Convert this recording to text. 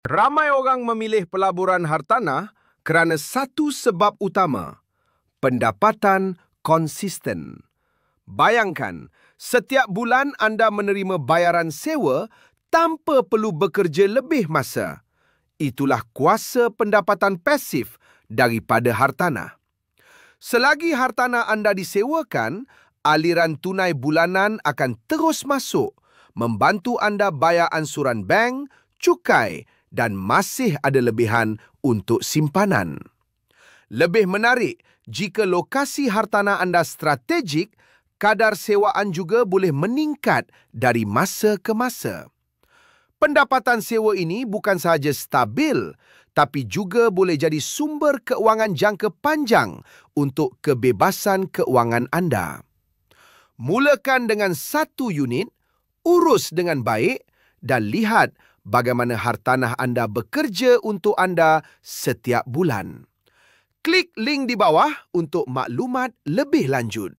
Ramai orang memilih pelaburan hartanah kerana satu sebab utama, pendapatan konsisten. Bayangkan, setiap bulan anda menerima bayaran sewa tanpa perlu bekerja lebih masa. Itulah kuasa pendapatan pasif daripada hartanah. Selagi hartanah anda disewakan, aliran tunai bulanan akan terus masuk, membantu anda bayar ansuran bank, cukai dan masih ada lebihan untuk simpanan. Lebih menarik, jika lokasi hartanah anda strategik, kadar sewaan juga boleh meningkat dari masa ke masa. Pendapatan sewa ini bukan sahaja stabil, tapi juga boleh jadi sumber keuangan jangka panjang untuk kebebasan keuangan anda. Mulakan dengan satu unit, urus dengan baik dan lihat bagaimana hartanah anda bekerja untuk anda setiap bulan. Klik link di bawah untuk maklumat lebih lanjut.